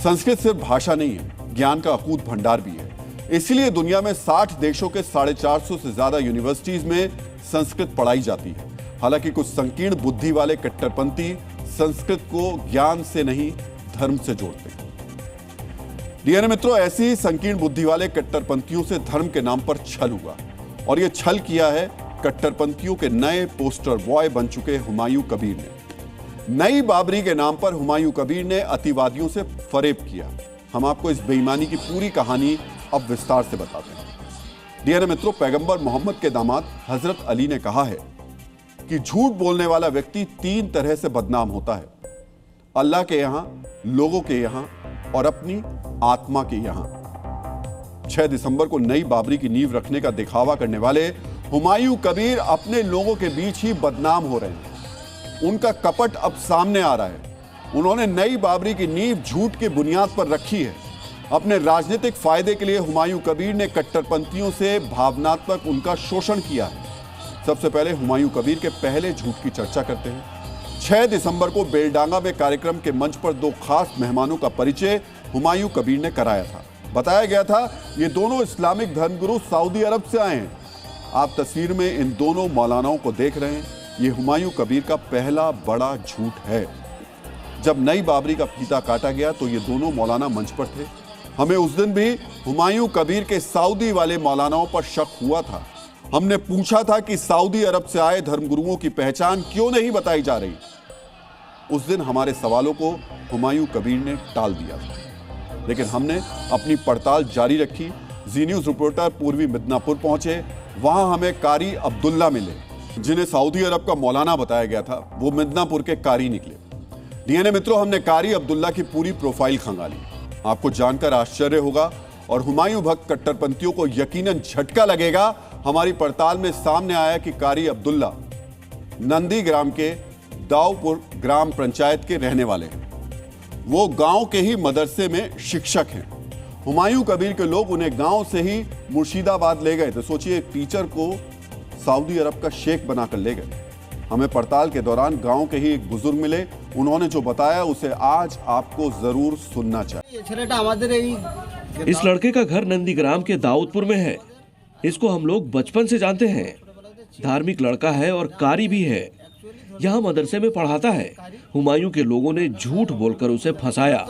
संस्कृत सिर्फ भाषा नहीं है, ज्ञान का अकूत भंडार भी है। इसलिए दुनिया में 60 देशों के 450 से ज्यादा यूनिवर्सिटीज में संस्कृत पढ़ाई जाती है। हालांकि कुछ संकीर्ण बुद्धि वाले कट्टरपंथी संस्कृत को ज्ञान से नहीं धर्म से जोड़ते हैं। डीएनए मित्रों, ऐसी ही संकीर्ण बुद्धि वाले कट्टरपंथियों से धर्म के नाम पर छल हुआ, और यह छल किया है कट्टरपंथियों के नए पोस्टर बॉय बन चुके हुमायूं कबीर ने। नई बाबरी के नाम पर हुमायूं कबीर ने अतिवादियों से फरेब किया। हम आपको इस बेईमानी की पूरी कहानी अब विस्तार से बताते हैं। डीएनए मित्रों, पैगंबर मोहम्मद के दामाद हजरत अली ने कहा है कि झूठ बोलने वाला व्यक्ति 3 तरह से बदनाम होता है: अल्लाह के यहां, लोगों के यहां और अपनी आत्मा के यहां। 6 दिसंबर को नई बाबरी की नींव रखने का दिखावा करने वाले हुमायूं कबीर अपने लोगों के बीच ही बदनाम हो रहे हैं। उनका कपट अब सामने आ रहा है। उन्होंने नई बाबरी की नींव झूठ की बुनियाद पर रखी है। अपने राजनीतिक फायदे के लिए हुमायूं कबीर ने कट्टरपंथियों से भावनात्मक उनका शोषण किया है। सबसे पहले हुमायूं कबीर के पहले झूठ की चर्चा करते हैं। 6 दिसंबर को बेलडांगा में कार्यक्रम के मंच पर 2 खास मेहमानों का परिचय हुमायूं कबीर ने कराया था। बताया गया था ये दोनों इस्लामिक धर्मगुरु सऊदी अरब से आए हैं। आप तस्वीर में इन दोनों मौलानाओं को देख रहे हैं। ये हुमायूं कबीर का पहला बड़ा झूठ है। जब नई बाबरी का फीता काटा गया तो ये दोनों मौलाना मंच पर थे। हमें उस दिन भी हुमायूं कबीर के सऊदी वाले मौलानाओं पर शक हुआ था। हमने पूछा था कि सऊदी अरब से आए धर्मगुरुओं की पहचान क्यों नहीं बताई जा रही। उस दिन हमारे सवालों को हुमायूं कबीर ने टाल दिया था, लेकिन हमने अपनी पड़ताल जारी रखी। जी न्यूज़ रिपोर्टर पूर्वी मिदनापुर पहुंचे। वहां हमें कारी अब्दुल्ला मिले, जिन्हें सऊदी अरब का मौलाना बताया गया था। वो मिदनापुर के कारी निकले। डीएनए मित्रों, हमने कारी अब्दुल्ला की पूरी प्रोफाइल खंगाली। आपको जानकर आश्चर्य होगा और हुमायूं भक्त कट्टरपंथियों को यकीनन झटका लगेगा। हमारी पड़ताल में सामने आया कि कारी अब्दुल्ला नंदीग्राम के दाऊपुर ग्राम पंचायत के रहने वाले हैं। वो गांव के ही मदरसे में शिक्षक हैं। हुमायूं कबीर के लोग उन्हें गांव से ही मुर्शिदाबाद ले गए थे। सोचिए, एक टीचर को सऊदी अरब का शेख बनाकर ले गए। हमें पड़ताल के दौरान गांव के ही एक बुजुर्ग मिले। उन्होंने जो बताया उसे आज आपको जरूर सुनना चाहिए। इस लड़के का घर नंदीग्राम के दाऊदपुर में है। इसको हम लोग बचपन से जानते हैं। धार्मिक लड़का है और कारी भी है। यहाँ मदरसे में पढ़ाता है। हुमायूं के लोगों ने झूठ बोलकर उसे फंसाया।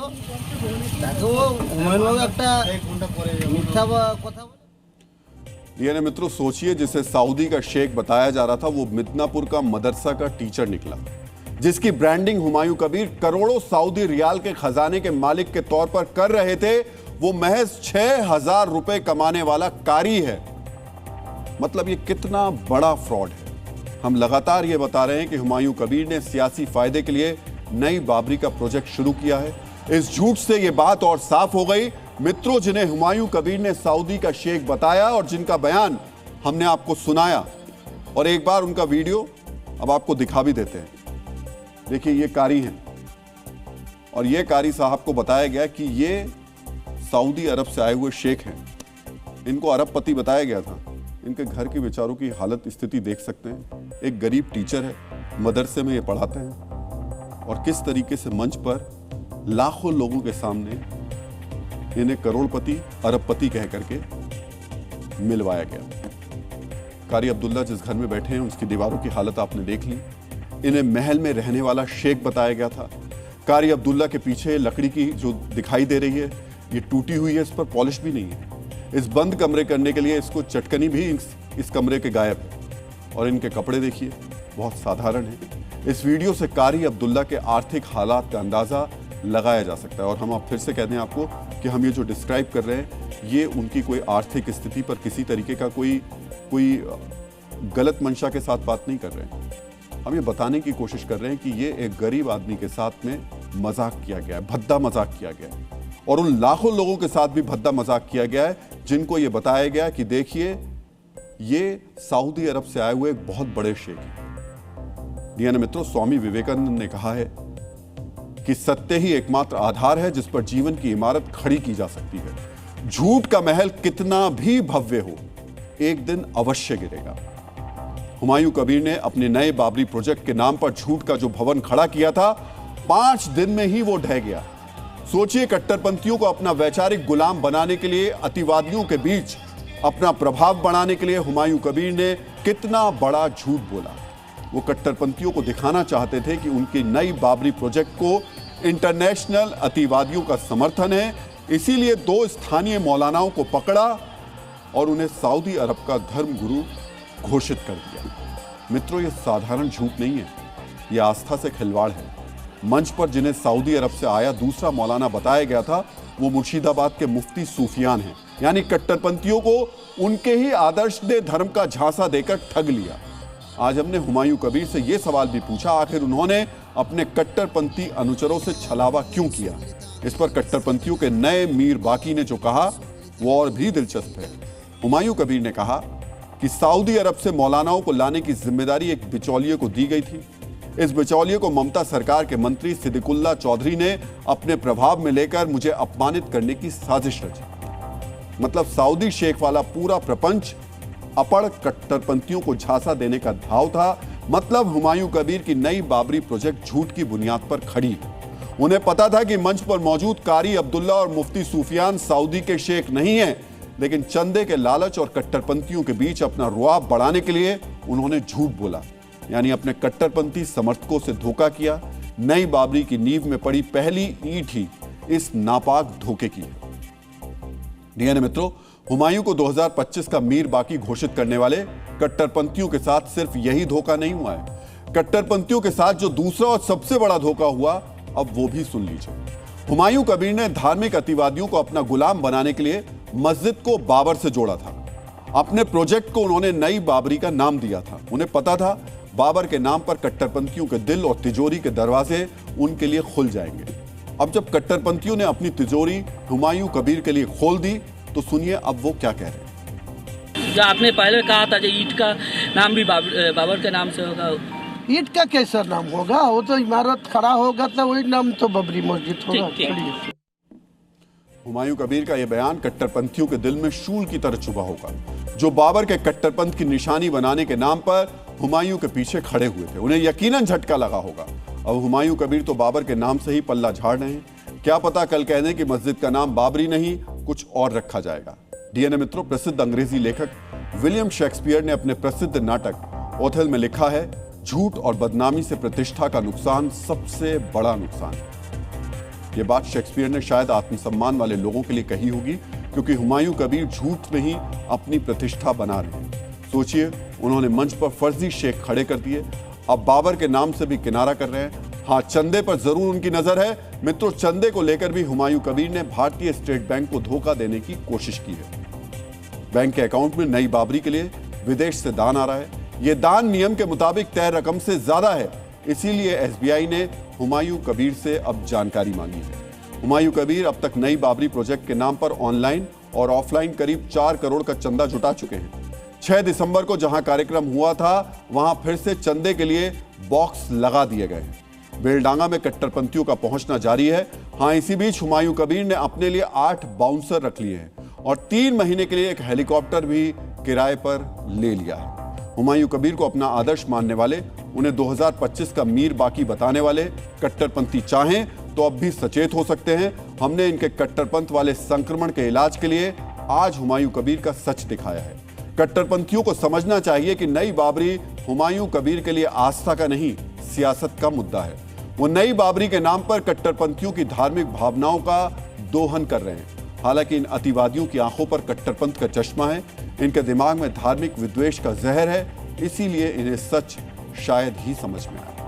डीएनए मित्रों, सोचिए, जिसे सऊदी का शेख बताया जा रहा था वो मिदनापुर का मदरसा का टीचर निकला, जिसकी ब्रांडिंग हुमायूं कबीर करोड़ों सऊदी रियाल के खजाने के मालिक के तौर पर कर रहे थे। वो महज 6000 रुपए कमाने वाला कारी है। मतलब ये कितना बड़ा फ्रॉड है। हम लगातार ये बता रहे हैं कि हुमायूं कबीर ने सियासी फायदे के लिए नई बाबरी का प्रोजेक्ट शुरू किया है। इस झूठ से ये बात और साफ हो गई। मित्रों, जिन्हें हुमायूं कबीर ने सऊदी का शेख बताया और जिनका बयान हमने आपको सुनाया, और एक बार उनका वीडियो अब आपको दिखा भी देते हैं। देखिए, ये कारी हैं और ये कारी साहब को बताया गया कि ये सऊदी अरब से आए हुए शेख हैं। इनको अरबपति बताया गया था। इनके घर के बेचारों की हालत स्थिति देख सकते हैं। एक गरीब टीचर है, मदरसे में ये पढ़ाते हैं, और किस तरीके से मंच पर लाखों लोगों के सामने इन्हें करोड़पति अरबपति कह करके मिलवाया गया। कारी अब्दुल्ला जिस घर में बैठे हैं उसकी दीवारों की हालत आपने देख ली। इन्हें महल में रहने वाला शेख बताया गया था। कारी अब्दुल्ला के पीछे लकड़ी की जो दिखाई दे रही है ये टूटी हुई है, इस पर पॉलिश भी नहीं है। इस बंद कमरे करने के लिए इसको चटकनी भी इस कमरे के गायब है। और इनके कपड़े देखिए, बहुत साधारण है। इस वीडियो से कारी अब्दुल्ला के आर्थिक हालात का अंदाजा लगाया जा सकता है। और हम आप फिर से कहते हैं आपको कि हम ये जो डिस्क्राइब कर रहे हैं ये उनकी कोई आर्थिक स्थिति पर किसी तरीके का कोई गलत मंशा के साथ बात नहीं कर रहे हैं। हम ये बताने की कोशिश कर रहे हैं कि ये एक गरीब आदमी के साथ में मजाक किया गया है, भद्दा मजाक किया गया है। और उन लाखों लोगों के साथ भी भद्दा मजाक किया गया है जिनको ये बताया गया कि देखिए ये सऊदी अरब से आए हुए एक बहुत बड़े शेख हैं। डीएनए मित्रों, स्वामी विवेकानंद ने कहा है कि सत्य ही एकमात्र आधार है जिस पर जीवन की इमारत खड़ी की जा सकती है। झूठ का महल कितना भी भव्य हो, एक दिन अवश्य गिरेगा। हुमायूं कबीर ने अपने नए बाबरी प्रोजेक्ट के नाम पर झूठ का जो भवन खड़ा किया था, 5 दिन में ही वो ढह गया। सोचिए, कट्टरपंथियों को अपना वैचारिक गुलाम बनाने के लिए, अतिवादियों के बीच अपना प्रभाव बढ़ाने के लिए हुमायूं कबीर ने कितना बड़ा झूठ बोला। वो कट्टरपंथियों को दिखाना चाहते थे कि उनकी नई बाबरी प्रोजेक्ट को इंटरनेशनल अतिवादियों का समर्थन है, इसीलिए 2 स्थानीय मौलानाओं को पकड़ा और उन्हें सऊदी अरब का धर्म गुरु घोषित कर दिया। मित्रों, ये साधारण झूठ नहीं है, यह आस्था से खिलवाड़ है। मंच पर जिन्हें सऊदी अरब से आया दूसरा मौलाना बताया गया था, वो मुर्शिदाबाद के मुफ्ती सूफियान हैं। यानी कट्टरपंथियों को उनके ही आदर्श ने धर्म का झांसा देकर ठग लिया। आज हमने हुमायूं कबीर से यह सवाल भी पूछा, आखिर उन्होंने अपने कट्टरपंथी अनुचरों से छलावा क्यों किया। इस पर कट्टरपंथियों के नए मीर बाकी ने जो कहा वो और भी दिलचस्प है। हुमायूं कबीर ने कहा कि सऊदी अरब से मौलानाओं को लाने की जिम्मेदारी एक बिचौलिए को दी गई थी। इस बिचौलिए को ममता सरकार के मंत्री सिद्दीकुल्लाह चौधरी ने अपने प्रभाव में लेकर मुझे अपमानित करने की साजिश रची। मतलब सऊदी शेख वाला पूरा प्रपंच अपड़ कट्टरपंथियों को झांसा देने का धाव था। मतलब हुमायूं कबीर की नई बाबरी प्रोजेक्ट झूठ की बुनियाद पर खड़ी। उन्हें पता था कि मंच पर मौजूद कारी अब्दुल्ला और मुफ्ती सूफियान सऊदी के शेख नहीं हैं, लेकिन चंदे के लालच और कट्टरपंथियों के बीच अपना रुआब बढ़ाने के लिए उन्होंने झूठ बोला, यानी अपने कट्टरपंथी समर्थकों से धोखा किया। नई बाबरी की नींव में पड़ी पहली ईंट ही इस नापाक धोखे की है। डीएनए मित्रों, हुमायूं को 2025 का मीर बाकी घोषित करने वाले कट्टरपंथियों के साथ सिर्फ यही धोखा नहीं हुआ है। कट्टरपंथियों के साथ जो दूसरा और सबसे बड़ा धोखा हुआ, अब वो भी सुन लीजिए। हुमायूं कबीर ने धार्मिक अतिवादियों को अपना गुलाम बनाने के लिए मस्जिद को बाबर से जोड़ा था। अपने प्रोजेक्ट को उन्होंने नई बाबरी का नाम दिया था। उन्हें पता था बाबर के नाम पर कट्टरपंथियों के दिल और तिजोरी के दरवाजे उनके लिए खुल जाएंगे। अब जब कट्टरपंथियों ने अपनी तिजोरी हुमायूं कबीर के लिए खोल दी, तो सुनिए अब वो क्या कह रहे हैं। जो आपने पहले कहा था, जो ईंट का नाम भी बाबर के नाम से होगा। ईंट का कैसा नाम होगा? वो तो इमारत खड़ा होगा तो वही नाम तो बाबरी मस्जिद होगा। हुमायूं कबीर का यह बयान कट्टरपंथियों के दिल में शूल की तरह चुभा होगा, जो बाबर के कट्टरपंथ की निशानी बनाने के नाम पर हुमायूं के पीछे खड़े हुए थे। उन्हें यकीनन झटका लगा होगा। अब हुमायूं कबीर तो बाबर के नाम से ही पल्ला झाड़ रहे हैं। क्या पता कल कह दें कि मस्जिद का नाम बाबरी नहीं, कुछ और रखा जाएगा। डीएनए मित्रों, प्रसिद्ध अंग्रेजी लेखक विलियम शेक्सपियर ने अपने प्रसिद्ध नाटक ओथेल में लिखा है, झूठ और बदनामी से प्रतिष्ठा का नुकसान सबसे बड़ा नुकसान है। यह बात शेक्सपियर ने शायद आत्मसम्मान वाले लोगों के लिए कही होगी, क्योंकि हुमायूं कबीर झूठ में ही अपनी प्रतिष्ठा बना रहे हैं। सोचिए, उन्होंने मंच पर फर्जी शेख खड़े कर दिए, अब बाबर के नाम से भी किनारा कर रहे हैं। हाँ, चंदे पर जरूर उनकी नजर है। मित्रों, चंदे को लेकर भी हुमायूं कबीर ने भारतीय स्टेट बैंक को धोखा देने की कोशिश की है। बैंक के अकाउंट में नई बाबरी के लिए विदेश से दान आ रहा है। यह दान नियम के मुताबिक तय रकम से ज्यादा है, इसीलिए एसबीआई ने हुमायूं कबीर से अब जानकारी मांगी है। हुमायूं कबीर अब तक नई बाबरी प्रोजेक्ट के नाम पर ऑनलाइन और ऑफलाइन करीब 4 करोड़ का चंदा जुटा चुके हैं। 6 दिसंबर को जहां कार्यक्रम हुआ था, वहां फिर से चंदे के लिए बॉक्स लगा दिए गए हैं। बेलडांगा में कट्टरपंथियों का पहुंचना जारी है। हाँ, इसी बीच हुमायूं कबीर ने अपने लिए 8 बाउंसर रख लिए हैं और 3 महीने के लिए एक हेलीकॉप्टर भी किराए पर ले लिया है। हुमायूं कबीर को अपना आदर्श मानने वाले, उन्हें 2025 का मीर बाकी बताने वाले कट्टरपंथी चाहें तो अब भी सचेत हो सकते हैं। हमने इनके कट्टरपंथ वाले संक्रमण के इलाज के लिए आज हुमायूं कबीर का सच दिखाया है। कट्टरपंथियों को समझना चाहिए कि नई बाबरी हुमायूं कबीर के लिए आस्था का नहीं, सियासत का मुद्दा है। वो नई बाबरी के नाम पर कट्टरपंथियों की धार्मिक भावनाओं का दोहन कर रहे हैं। हालांकि इन अतिवादियों की आंखों पर कट्टरपंथ का चश्मा है, इनके दिमाग में धार्मिक विद्वेष का जहर है, इसीलिए इन्हें सच शायद ही समझ में आए।